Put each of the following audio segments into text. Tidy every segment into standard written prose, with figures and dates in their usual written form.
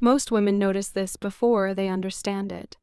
Most women notice this before they understand it.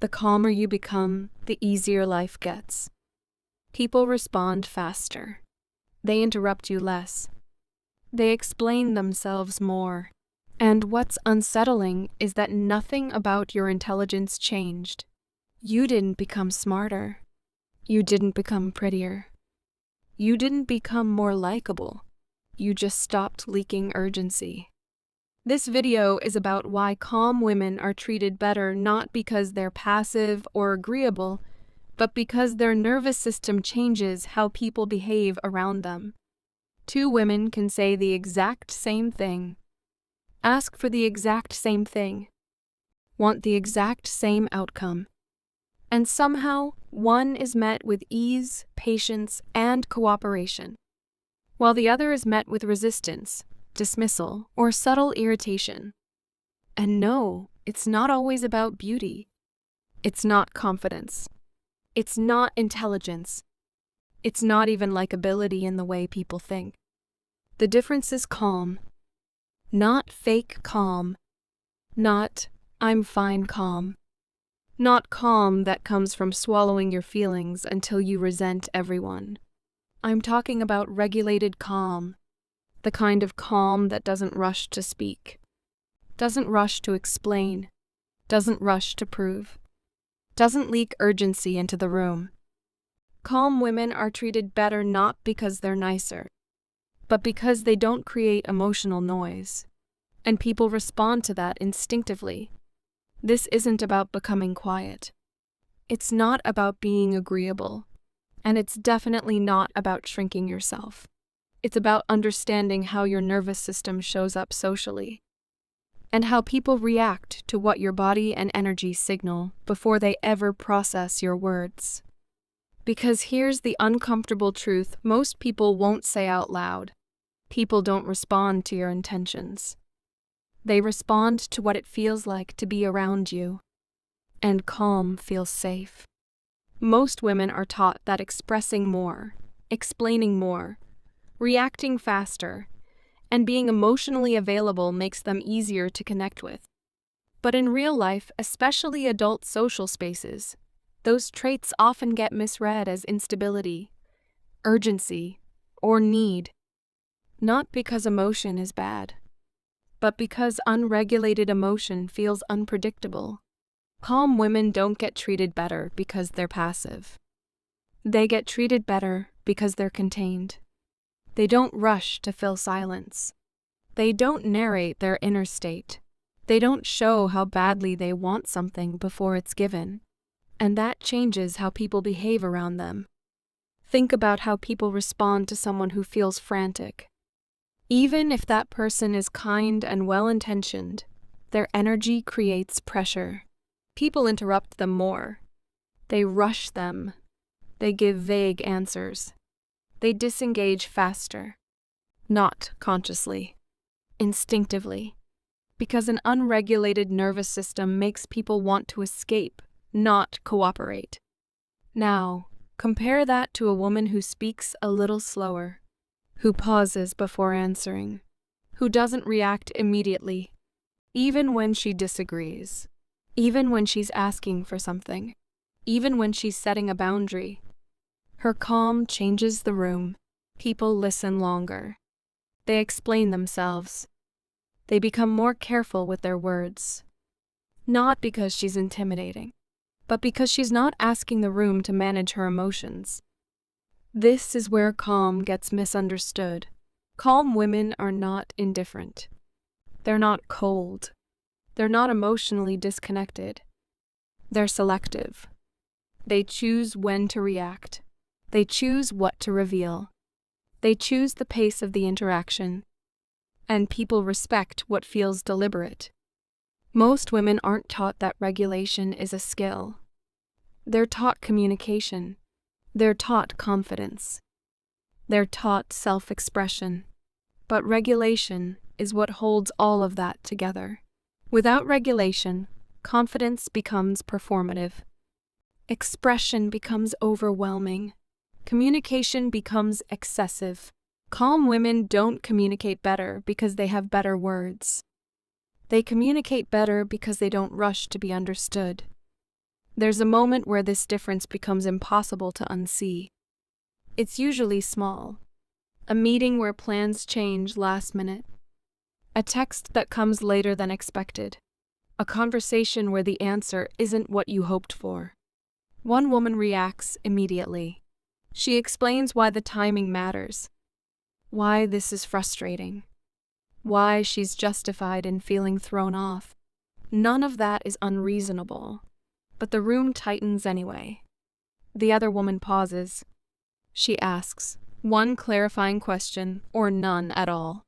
The calmer you become, the easier life gets. People respond faster. They interrupt you less. They explain themselves more. And what's unsettling is that nothing about your intelligence changed. You didn't become smarter. You didn't become prettier. You didn't become more likable. You just stopped leaking urgency. This video is about why calm women are treated better not because they're passive or agreeable, but because their nervous system changes how people behave around them. Two women can say the exact same thing, ask for the exact same thing, want the exact same outcome, and somehow one is met with ease, patience, and cooperation, while the other is met with resistance, dismissal, or subtle irritation. And no, it's not always about beauty. It's not confidence. It's not intelligence. It's not even likability in the way people think. The difference is calm. Not fake calm. Not, I'm fine calm. Not calm that comes from swallowing your feelings until you resent everyone. I'm talking about regulated calm. The kind of calm that doesn't rush to speak, doesn't rush to explain, doesn't rush to prove, doesn't leak urgency into the room. Calm women are treated better not because they're nicer, but because they don't create emotional noise, and people respond to that instinctively. This isn't about becoming quiet. It's not about being agreeable, and it's definitely not about shrinking yourself. It's about understanding how your nervous system shows up socially, and how people react to what your body and energy signal before they ever process your words. Because here's the uncomfortable truth most people won't say out loud. People don't respond to your intentions. They respond to what it feels like to be around you, and calm feels safe. Most women are taught that expressing more, explaining more, reacting faster, and being emotionally available makes them easier to connect with. But in real life, especially adult social spaces, those traits often get misread as instability, urgency, or need. Not because emotion is bad, but because unregulated emotion feels unpredictable. Calm women don't get treated better because they're passive. They get treated better because they're contained. They don't rush to fill silence. They don't narrate their inner state. They don't show how badly they want something before it's given. And that changes how people behave around them. Think about how people respond to someone who feels frantic. Even if that person is kind and well-intentioned, their energy creates pressure. People interrupt them more. They rush them. They give vague answers. They disengage faster, not consciously, instinctively, because an unregulated nervous system makes people want to escape, not cooperate. Now, compare that to a woman who speaks a little slower, who pauses before answering, who doesn't react immediately, even when she disagrees, even when she's asking for something, even when she's setting a boundary. Her calm changes the room. People listen longer. They explain themselves. They become more careful with their words. Not because she's intimidating, but because she's not asking the room to manage her emotions. This is where calm gets misunderstood. Calm women are not indifferent. They're not cold. They're not emotionally disconnected. They're selective. They choose when to react. They choose what to reveal. They choose the pace of the interaction. And people respect what feels deliberate. Most women aren't taught that regulation is a skill. They're taught communication. They're taught confidence. They're taught self-expression. But regulation is what holds all of that together. Without regulation, confidence becomes performative. Expression becomes overwhelming. Communication becomes excessive. Calm women don't communicate better because they have better words. They communicate better because they don't rush to be understood. There's a moment where this difference becomes impossible to unsee. It's usually small. A meeting where plans change last minute. A text that comes later than expected. A conversation where the answer isn't what you hoped for. One woman reacts immediately. She explains why the timing matters. Why this is frustrating. Why she's justified in feeling thrown off. None of that is unreasonable. But the room tightens anyway. The other woman pauses. She asks one clarifying question or none at all.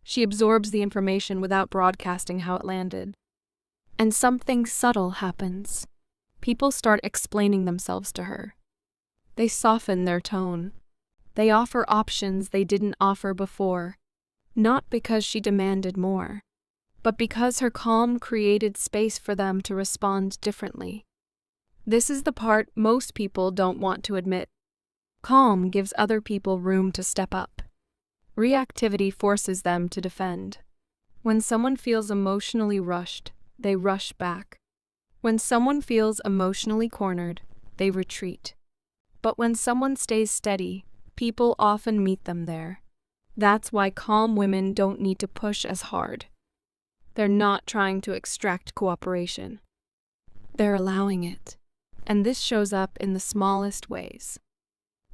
She absorbs the information without broadcasting how it landed. And something subtle happens. People start explaining themselves to her. They soften their tone. They offer options they didn't offer before, not because she demanded more, but because her calm created space for them to respond differently. This is the part most people don't want to admit. Calm gives other people room to step up. Reactivity forces them to defend. When someone feels emotionally rushed, they rush back. When someone feels emotionally cornered, they retreat. But when someone stays steady, people often meet them there. That's why calm women don't need to push as hard. They're not trying to extract cooperation. They're allowing it. And this shows up in the smallest ways.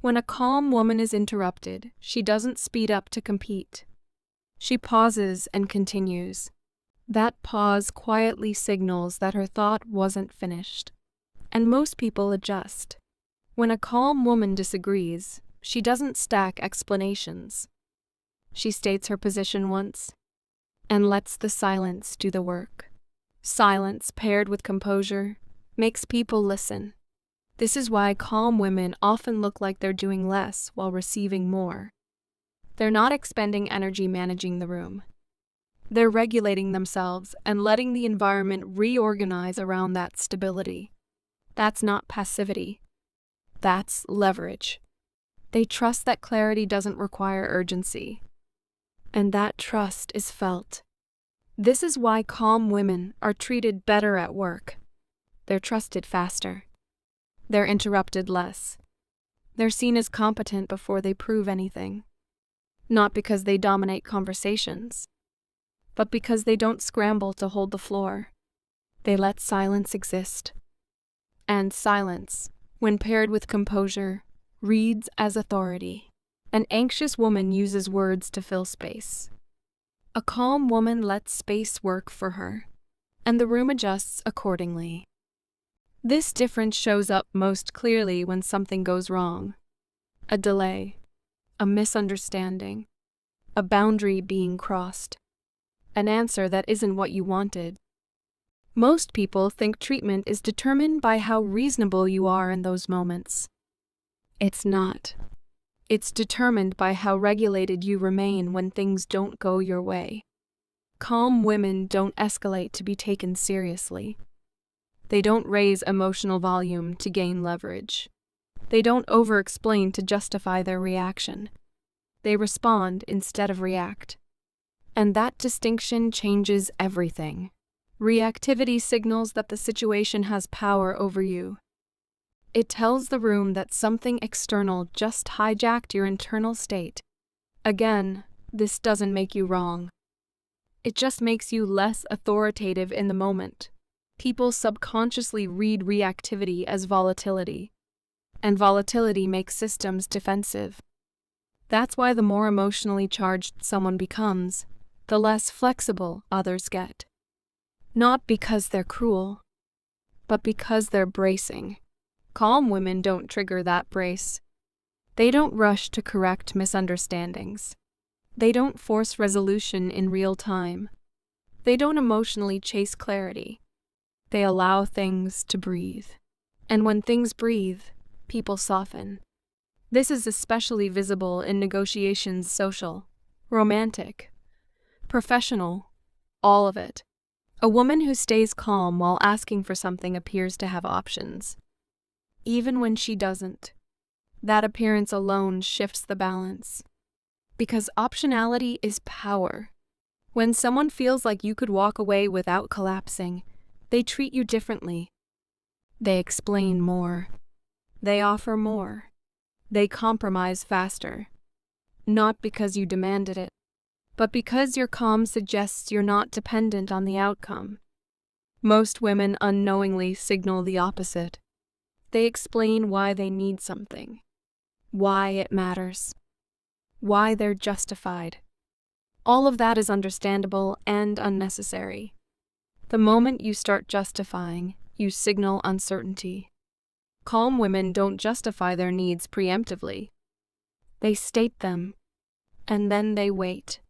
When a calm woman is interrupted, she doesn't speed up to compete. She pauses and continues. That pause quietly signals that her thought wasn't finished. And most people adjust. When a calm woman disagrees, she doesn't stack explanations. She states her position once, and lets the silence do the work. Silence paired with composure makes people listen. This is why calm women often look like they're doing less while receiving more. They're not expending energy managing the room. They're regulating themselves and letting the environment reorganize around that stability. That's not passivity. That's leverage. They trust that clarity doesn't require urgency. And that trust is felt. This is why calm women are treated better at work. They're trusted faster. They're interrupted less. They're seen as competent before they prove anything. Not because they dominate conversations, but because they don't scramble to hold the floor. They let silence exist. And silence, when paired with composure, reads as authority. An anxious woman uses words to fill space. A calm woman lets space work for her, and the room adjusts accordingly. This difference shows up most clearly when something goes wrong. A delay, a misunderstanding, a boundary being crossed, an answer that isn't what you wanted. Most people think treatment is determined by how reasonable you are in those moments. It's not. It's determined by how regulated you remain when things don't go your way. Calm women don't escalate to be taken seriously. They don't raise emotional volume to gain leverage. They don't over-explain to justify their reaction. They respond instead of react. And that distinction changes everything. Reactivity signals that the situation has power over you. It tells the room that something external just hijacked your internal state. Again, this doesn't make you wrong. It just makes you less authoritative in the moment. People subconsciously read reactivity as volatility, and volatility makes systems defensive. That's why the more emotionally charged someone becomes, the less flexible others get. Not because they're cruel, but because they're bracing. Calm women don't trigger that brace. They don't rush to correct misunderstandings. They don't force resolution in real time. They don't emotionally chase clarity. They allow things to breathe. And when things breathe, people soften. This is especially visible in negotiations, social, romantic, professional, all of it. A woman who stays calm while asking for something appears to have options. Even when she doesn't, that appearance alone shifts the balance. Because optionality is power. When someone feels like you could walk away without collapsing, they treat you differently. They explain more. They offer more. They compromise faster. Not because you demanded it, but because your calm suggests you're not dependent on the outcome. Most women unknowingly signal the opposite. They explain why they need something, why it matters, why they're justified. All of that is understandable and unnecessary. The moment you start justifying, you signal uncertainty. Calm women don't justify their needs preemptively. They state them, and then they wait.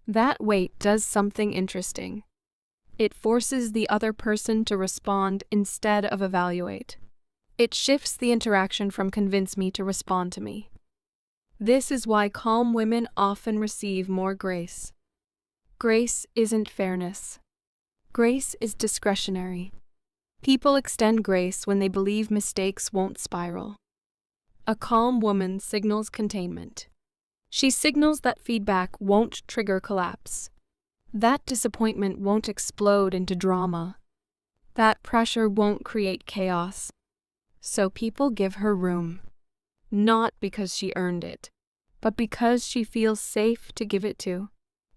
That wait does something interesting. It forces the other person to respond instead of evaluate. It shifts the interaction from convince me to respond to me. This is why calm women often receive more grace. Grace isn't fairness. Grace is discretionary. People extend grace when they believe mistakes won't spiral. A calm woman signals containment. She signals that feedback won't trigger collapse. That disappointment won't explode into drama. That pressure won't create chaos. So people give her room. Not because she earned it, but because she feels safe to give it to.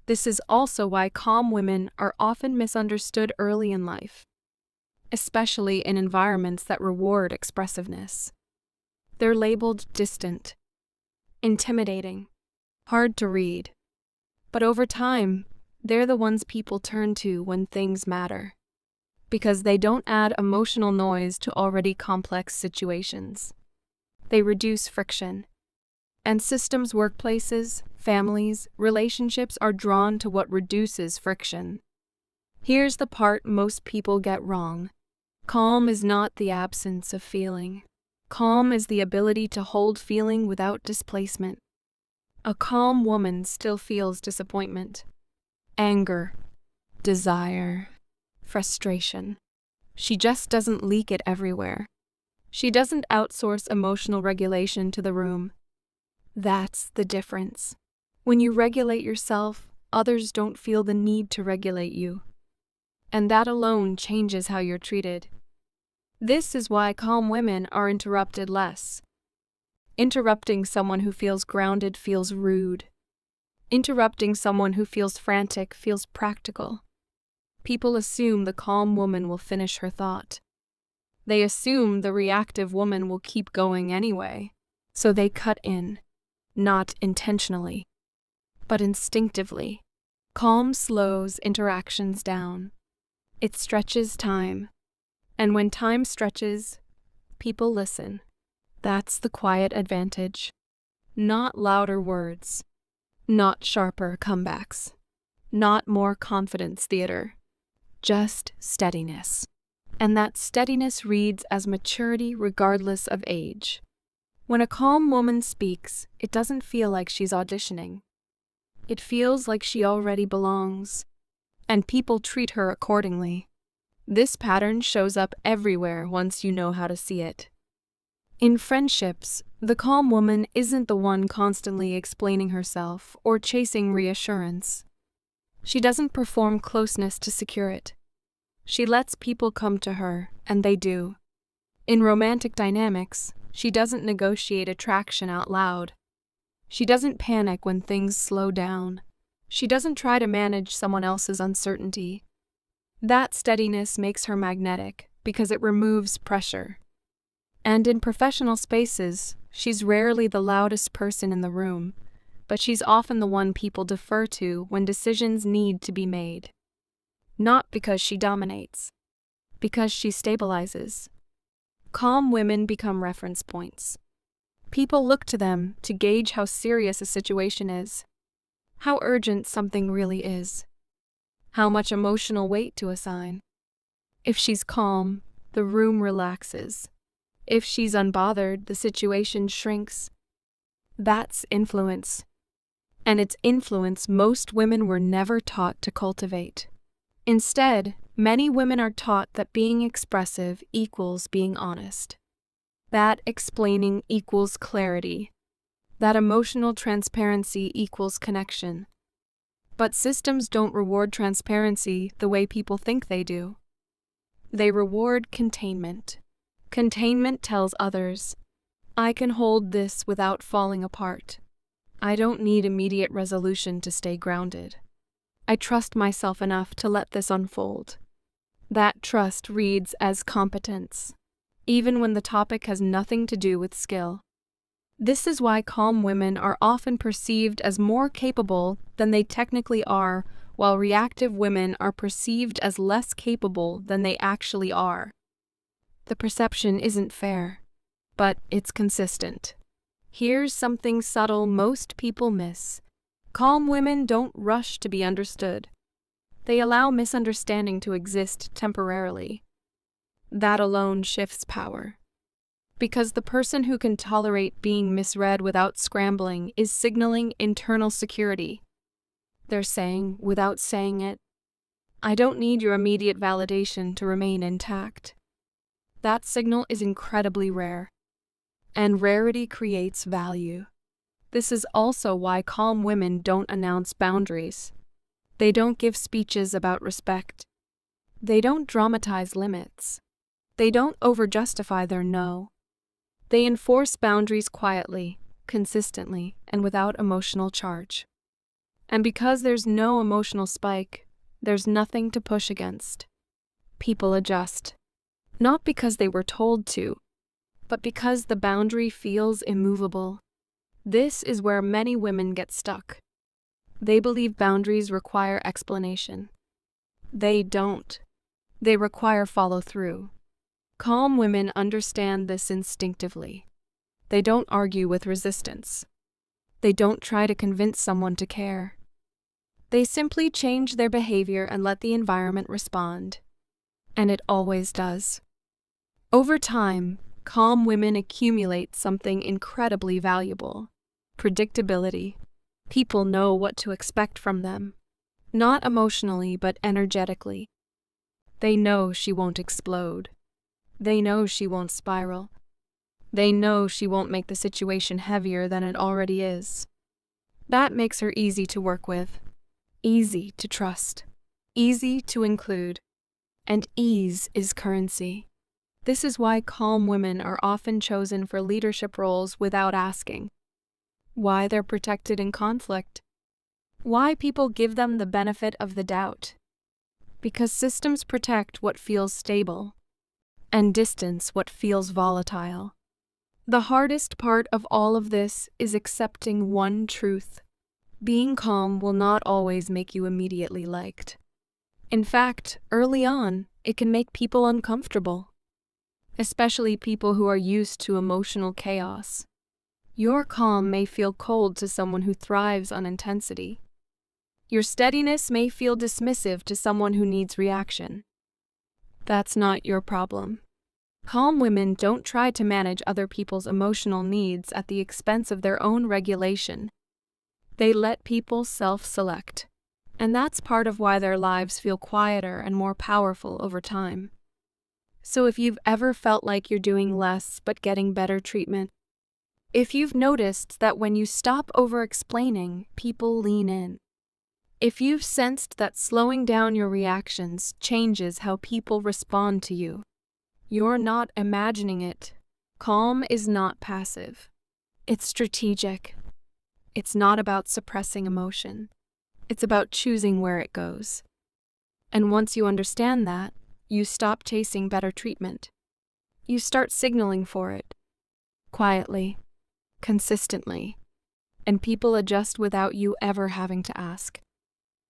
This is also why calm women are often misunderstood early in life, especially in environments that reward expressiveness. They're labeled distant, intimidating, hard to read. But over time, they're the ones people turn to when things matter, because they don't add emotional noise to already complex situations. They reduce friction. And systems, workplaces, families, relationships are drawn to what reduces friction. Here's the part most people get wrong. Calm is not the absence of feeling. Calm is the ability to hold feeling without displacement. A calm woman still feels disappointment, anger, desire, frustration. She just doesn't leak it everywhere. She doesn't outsource emotional regulation to the room. That's the difference. When you regulate yourself, others don't feel the need to regulate you. And that alone changes how you're treated. This is why calm women are interrupted less. Interrupting someone who feels grounded feels rude. Interrupting someone who feels frantic feels practical. People assume the calm woman will finish her thought. They assume the reactive woman will keep going anyway, so they cut in. Not intentionally, but instinctively. Calm slows interactions down. It stretches time. And when time stretches, people listen. That's the quiet advantage. Not louder words. Not sharper comebacks. Not more confidence theater. Just steadiness. And that steadiness reads as maturity regardless of age. When a calm woman speaks, it doesn't feel like she's auditioning. It feels like she already belongs, and people treat her accordingly. This pattern shows up everywhere once you know how to see it. In friendships, the calm woman isn't the one constantly explaining herself or chasing reassurance. She doesn't perform closeness to secure it. She lets people come to her, and they do. In romantic dynamics, she doesn't negotiate attraction out loud. She doesn't panic when things slow down. She doesn't try to manage someone else's uncertainty. That steadiness makes her magnetic because it removes pressure. And in professional spaces, she's rarely the loudest person in the room, but she's often the one people defer to when decisions need to be made. Not because she dominates, because she stabilizes. Calm women become reference points. People look to them to gauge how serious a situation is, how urgent something really is, how much emotional weight to assign. If she's calm, the room relaxes. If she's unbothered, the situation shrinks. That's influence. And it's influence most women were never taught to cultivate. Instead, many women are taught that being expressive equals being honest. That explaining equals clarity. That emotional transparency equals connection. But systems don't reward transparency the way people think they do. They reward containment. Containment tells others, I can hold this without falling apart. I don't need immediate resolution to stay grounded. I trust myself enough to let this unfold. That trust reads as competence, even when the topic has nothing to do with skill. This is why calm women are often perceived as more capable than they technically are, while reactive women are perceived as less capable than they actually are. The perception isn't fair, but it's consistent. Here's something subtle most people miss. Calm women don't rush to be understood. They allow misunderstanding to exist temporarily. That alone shifts power. Because the person who can tolerate being misread without scrambling is signaling internal security. They're saying, without saying it, I don't need your immediate validation to remain intact. That signal is incredibly rare. And rarity creates value. This is also why calm women don't announce boundaries. They don't give speeches about respect. They don't dramatize limits. They don't over-justify their no. They enforce boundaries quietly, consistently, and without emotional charge. And because there's no emotional spike, there's nothing to push against. People adjust. Not because they were told to, but because the boundary feels immovable. This is where many women get stuck. They believe boundaries require explanation. They don't. They require follow-through. Calm women understand this instinctively. They don't argue with resistance. They don't try to convince someone to care. They simply change their behavior and let the environment respond. And it always does. Over time, calm women accumulate something incredibly valuable: predictability. People know what to expect from them, not emotionally but energetically. They know she won't explode. They know she won't spiral. They know she won't make the situation heavier than it already is. That makes her easy to work with, easy to trust, easy to include, and ease is currency. This is why calm women are often chosen for leadership roles without asking. Why they're protected in conflict. Why people give them the benefit of the doubt. Because systems protect what feels stable, and distance what feels volatile. The hardest part of all of this is accepting one truth. Being calm will not always make you immediately liked. In fact, early on, it can make people uncomfortable, especially people who are used to emotional chaos. Your calm may feel cold to someone who thrives on intensity. Your steadiness may feel dismissive to someone who needs reaction. That's not your problem. Calm women don't try to manage other people's emotional needs at the expense of their own regulation. They let people self-select, and that's part of why their lives feel quieter and more powerful over time. So if you've ever felt like you're doing less but getting better treatment, if you've noticed that when you stop over-explaining, people lean in, if you've sensed that slowing down your reactions changes how people respond to you, you're not imagining it. Calm is not passive. It's strategic. It's not about suppressing emotion. It's about choosing where it goes. And once you understand that, you stop chasing better treatment. You start signaling for it. Quietly. Consistently. And people adjust without you ever having to ask.